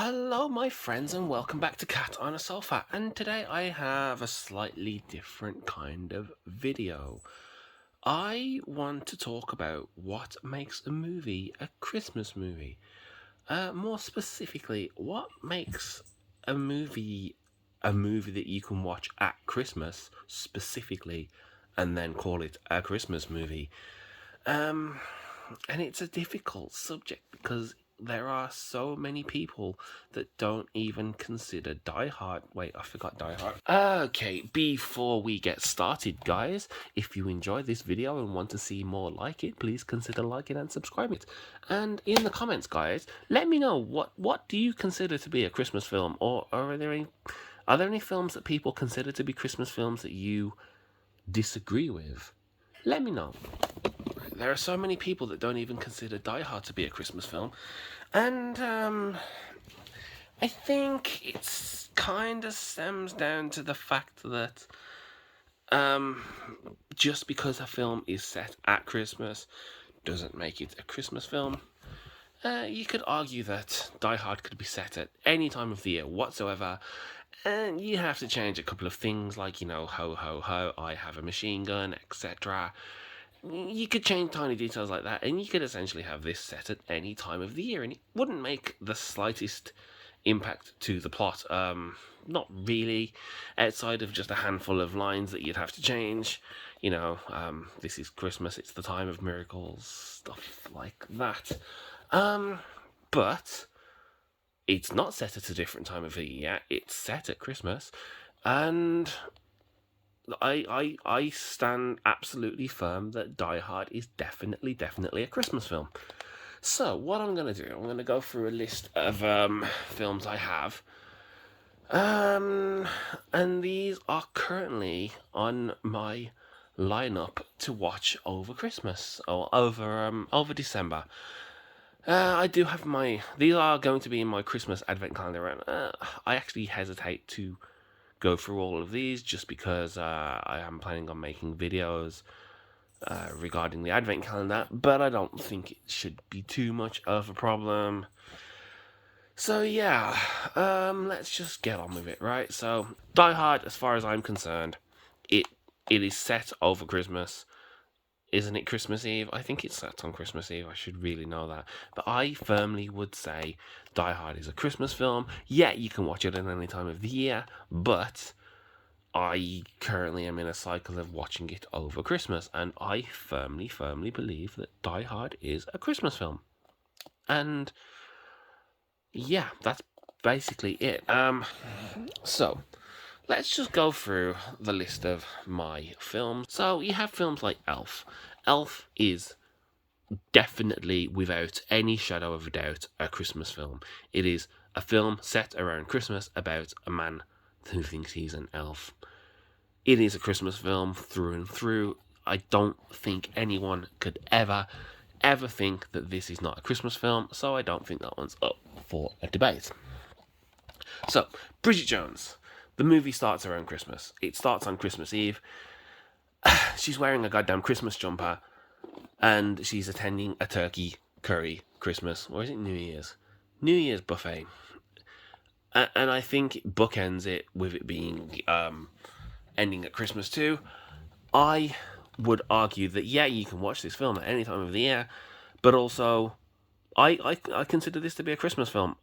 Hello, my friends, and welcome back to Cat on a Sofa. And today I have a slightly different kind of video. I want to talk about what makes a movie a Christmas movie. More specifically, what makes a movie that you can watch at Christmas specifically, and then call it a Christmas movie. Um, and it's a difficult subject because there are so many people that don't even consider Die Hard. Wait, I forgot Die Hard. Okay, before we get started, guys, if you enjoyed this video and want to see more like it, please consider liking and subscribing it. And in the comments, guys, let me know what do you consider to be a Christmas film, or are there any films that people consider to be Christmas films that you disagree with? Let me know. There are so many people that don't even consider Die Hard to be a Christmas film, and I think it's kind of stems down to the fact that just because a film is set at Christmas doesn't make it a Christmas film. You could argue that Die Hard could be set at any time of the year whatsoever, and you have to change a couple of things like, ho ho ho, I have a machine gun, etc. You could change tiny details like that, and you could essentially have this set at any time of the year, and it wouldn't make the slightest impact to the plot. Not really, outside of just a handful of lines that you'd have to change. This is Christmas, it's the time of miracles, stuff like that. But it's not set at a different time of the year, it's set at Christmas, and I stand absolutely firm that Die Hard is definitely a Christmas film. So what I'm going to do, I'm going to go through a list of films I have, and these are currently on my lineup to watch over Christmas or over December. I do have these are going to be in my Christmas advent calendar, and I actually hesitate to go through all of these just because I am planning on making videos regarding the advent calendar, but I don't think it should be too much of a problem. So yeah, let's just get on with it, right? So Die Hard, as far as I'm concerned, it is set over Christmas. Isn't it Christmas Eve? I think it's set on Christmas Eve. I should really know that. But I firmly would say Die Hard is a Christmas film. Yeah, you can watch it at any time of the year, but I currently am in a cycle of watching it over Christmas, and I firmly believe that Die Hard is a Christmas film. And yeah, that's basically it. So let's just go through the list of my films. So you have films like Elf. Elf is definitely, without any shadow of a doubt, a Christmas film. It is a film set around Christmas about a man who thinks he's an elf. It is a Christmas film through and through. I don't think anyone could ever think that this is not a Christmas film, so I don't think that one's up for a debate. So, Bridget Jones. The movie starts around Christmas. It starts on Christmas Eve. She's wearing a goddamn Christmas jumper, and she's attending a turkey curry Christmas, or is it New Year's? New Year's buffet. And I think it bookends it with it being ending at Christmas too. I would argue that, yeah, you can watch this film at any time of the year, but also I consider this to be a Christmas film.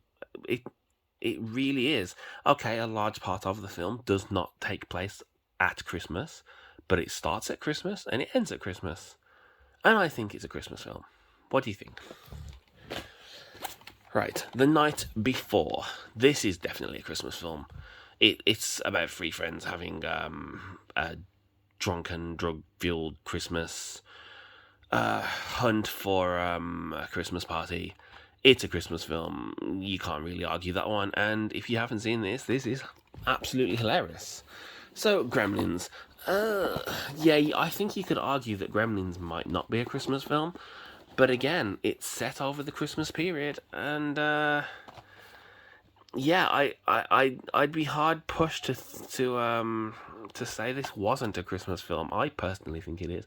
It really is. Okay, a large part of the film does not take place at Christmas, but it starts at Christmas and it ends at Christmas. And I think it's a Christmas film. What do you think? Right, The Night Before. This is definitely a Christmas film. It's about three friends having a drunken, drug-fueled Christmas hunt for a Christmas party. It's a Christmas film. You can't really argue that one. And if you haven't seen this is absolutely hilarious. So, Gremlins. Yeah, I think you could argue that Gremlins might not be a Christmas film. But again, it's set over the Christmas period. And, yeah, I'd be hard pushed to say this wasn't a Christmas film. I personally think it is.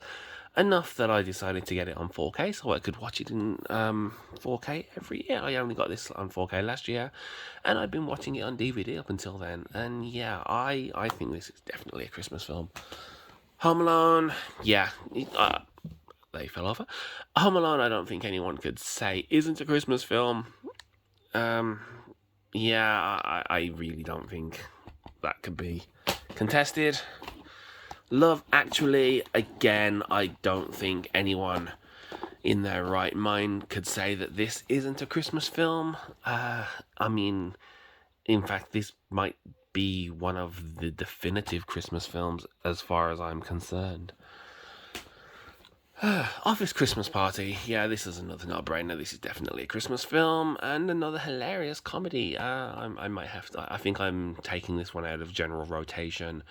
enough that I decided to get it on 4K so I could watch it in 4K every year. I only got this on 4K last year, and I've been watching it on DVD up until then. And yeah, I think this is definitely a Christmas film. Home Alone, yeah, they fell over. Home Alone, I don't think anyone could say isn't a Christmas film. Yeah, I really don't think that could be contested. Love Actually, again, I don't think anyone in their right mind could say that this isn't a Christmas film. I mean, in fact, this might be one of the definitive Christmas films as far as I'm concerned. Office Christmas Party. Yeah, this is another no-brainer. This is definitely a Christmas film and another hilarious comedy. I might have to. I think I'm taking this one out of general rotation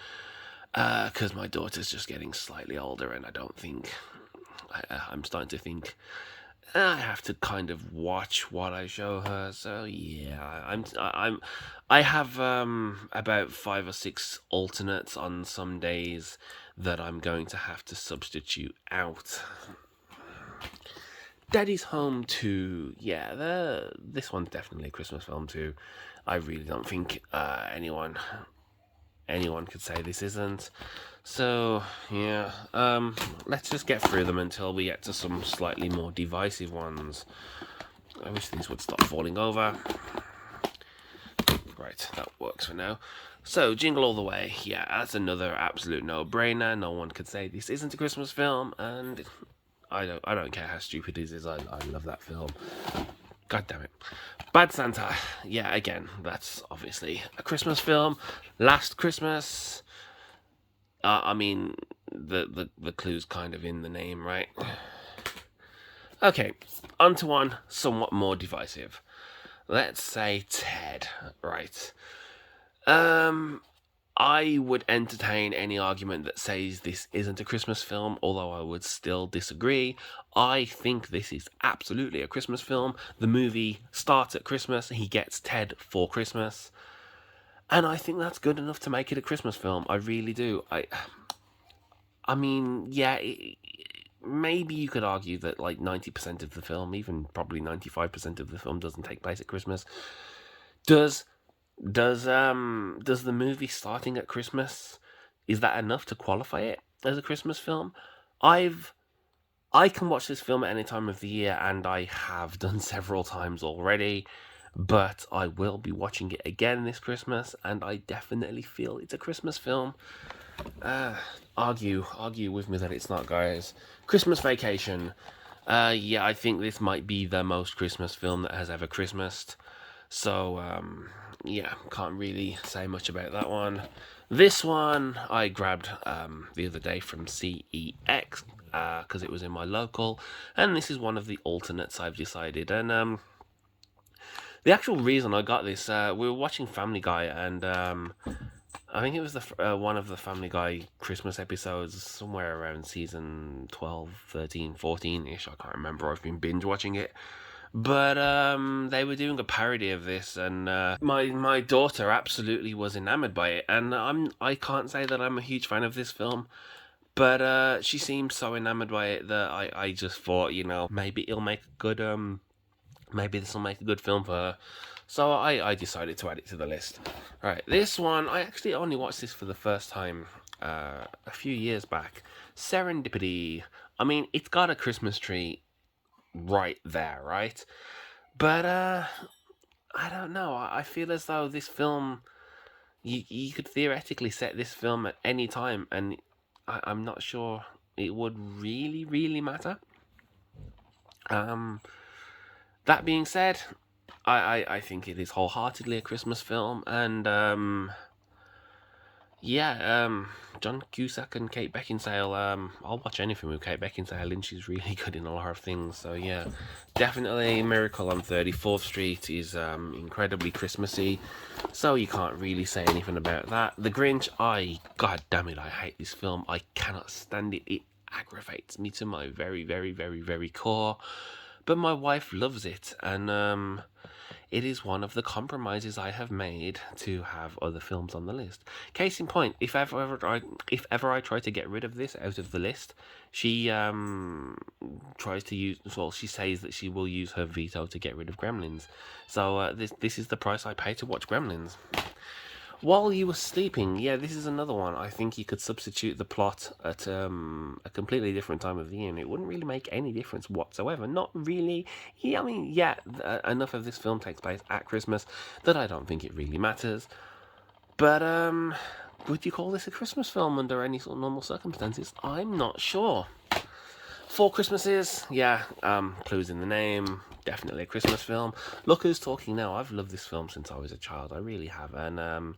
because my daughter's just getting slightly older, and I don't think I'm starting to think I have to kind of watch what I show her. So yeah, I have about 5 or 6 alternates on some days that I'm going to have to substitute out. Daddy's Home 2, yeah, this one's definitely a Christmas film too. I really don't think anyone could say this isn't. So yeah, let's just get through them until we get to some slightly more divisive ones. I wish these would stop falling over. Right, that works for now. So, Jingle All the Way, yeah, that's another absolute no-brainer. No one could say this isn't a Christmas film, and I don't care how stupid it is. I love that film. God damn it. Bad Santa, yeah, again, that's obviously a Christmas film. Last Christmas, I mean, the clue's kind of in the name, right? Okay, on to one somewhat more divisive. Let's say Ted, right? I would entertain any argument that says this isn't a Christmas film, although I would still disagree. I think this is absolutely a Christmas film. The movie starts at Christmas, he gets Ted for Christmas, and I think that's good enough to make it a Christmas film. I really do. I mean, yeah, maybe you could argue that like 90% of the film, even probably 95% of the film, doesn't take place at Christmas. Does the movie starting at Christmas, is that enough to qualify it as a Christmas film? I can watch this film at any time of the year, and I have done several times already, but I will be watching it again this Christmas, and I definitely feel it's a Christmas film. Argue with me that it's not, guys. Christmas Vacation. Yeah, I think this might be the most Christmas film that has ever Christmased. So, yeah, can't really say much about that one. This one I grabbed the other day from CEX because it was in my local, and this is one of the alternates I've decided. And the actual reason I got this, we were watching Family Guy, and I think it was one of the Family Guy Christmas episodes, somewhere around season 12, 13, 14-ish. I can't remember. I've been binge watching it. But they were doing a parody of this, and my daughter absolutely was enamored by it. And I can't say that I'm a huge fan of this film, but she seemed so enamored by it that I just thought, maybe it'll make a good maybe this will make a good film for her. So I decided to add it to the list. All right, this one I actually only watched this for the first time a few years back. Serendipity. I mean, it's got a Christmas tree right there, right? But I don't know. I feel as though this film, you could theoretically set this film at any time, and I'm not sure it would really matter. That being said, I think it is wholeheartedly a Christmas film, and yeah, John Cusack and Kate Beckinsale. I'll watch anything with Kate Beckinsale, and she's really good in a lot of things. So yeah, definitely Miracle on 34th Street is incredibly Christmassy. So you can't really say anything about that. The Grinch, God damn it, I hate this film. I cannot stand it. It aggravates me to my very core. But my wife loves it, and it is one of the compromises I have made to have other films on the list. Case in point, if ever I try to get rid of this out of the list, she tries to use. Well, she says that she will use her veto to get rid of Gremlins. So this is the price I pay to watch Gremlins. While you were sleeping, yeah, this is another one. I think you could substitute the plot at a completely different time of the year, and it wouldn't really make any difference whatsoever. Not really. Yeah, I mean, yeah, enough of this film takes place at Christmas that I don't think it really matters. But would you call this a Christmas film under any sort of normal circumstances? I'm not sure. Four Christmases, yeah, clues in the name, definitely a Christmas film. Look Who's Talking Now. I've loved this film since I was a child. I really have, and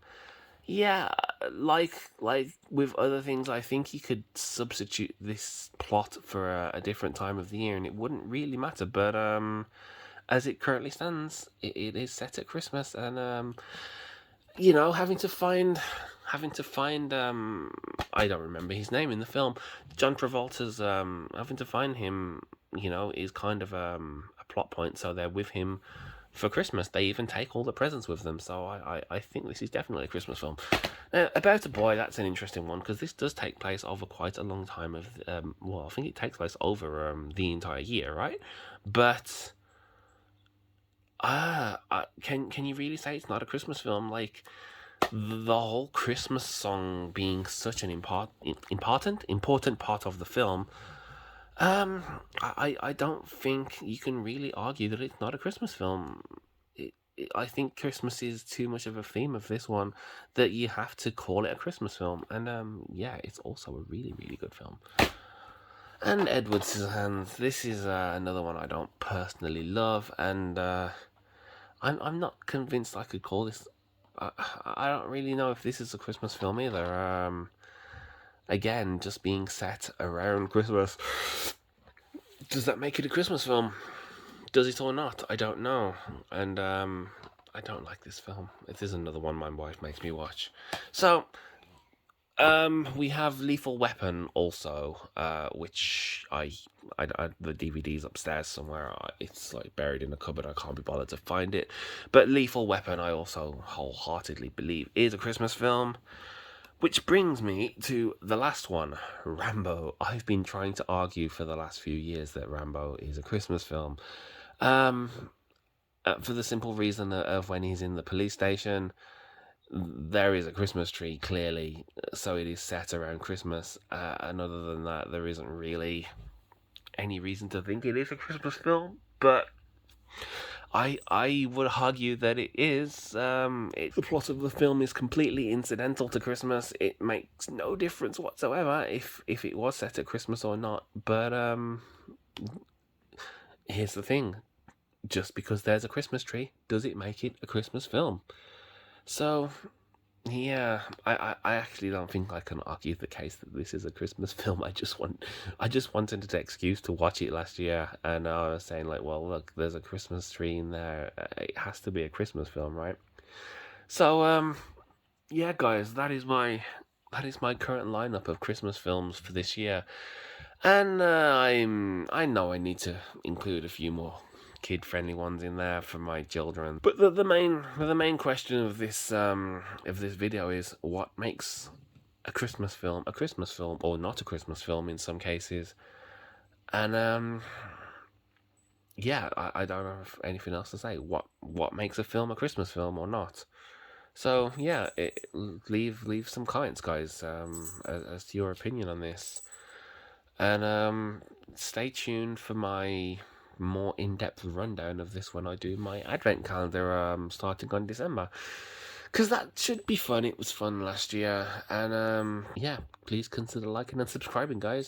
yeah, like with other things, I think you could substitute this plot for a different time of the year, and it wouldn't really matter. But as it currently stands, it is set at Christmas, and you know, having to find I don't remember his name in the film. John Travolta's having to find him, you know, is kind of a plot point. So they're with him for Christmas. They even take all the presents with them. So I think this is definitely a Christmas film. Now, About a Boy, that's an interesting one because this does take place over quite a long time of well, I think it takes place over the entire year, right? But can you really say it's not a Christmas film? Like, the whole Christmas song being such an important part of the film, I don't think you can really argue that it's not a Christmas film. I think Christmas is too much of a theme of this one that you have to call it a Christmas film. And yeah, it's also a really, really good film. And Edward Scissorhands, this is another one I don't personally love, and I'm not convinced I could call this. I don't really know if this is a Christmas film either. Again, just being set around Christmas. Does that make it a Christmas film? Does it or not? I don't know. And I don't like this film. It is another one my wife makes me watch. So, we have Lethal Weapon also, which the DVD's upstairs somewhere. It's like buried in a cupboard. I can't be bothered to find it. But Lethal Weapon, I also wholeheartedly believe is a Christmas film. Which brings me to the last one, Rambo. I've been trying to argue for the last few years that Rambo is a Christmas film. For the simple reason of when he's in the police station, there is a Christmas tree, clearly, so it is set around Christmas. And other than that, there isn't really any reason to think it is a Christmas film. But I would argue that it is. The plot of the film is completely incidental to Christmas. It makes no difference whatsoever if it was set at Christmas or not. But here's the thing. Just because there's a Christmas tree, does it make it a Christmas film? So, yeah, I actually don't think I can argue the case that this is a Christmas film. I just wanted an excuse to watch it last year, and I was saying like, well, look, there's a Christmas tree in there. It has to be a Christmas film, right? So, yeah, guys, that is my current lineup of Christmas films for this year, and I know I need to include a few more kid-friendly ones in there for my children. But the main question of this video is what makes a Christmas film or not a Christmas film in some cases. And yeah, I don't have anything else to say. What makes a film a Christmas film or not? So yeah, leave some comments, guys, as to your opinion on this, and stay tuned for my more in-depth rundown of this when I do my advent calendar starting on December, because that should be fun. It was fun last year, and yeah, please consider liking and subscribing, guys.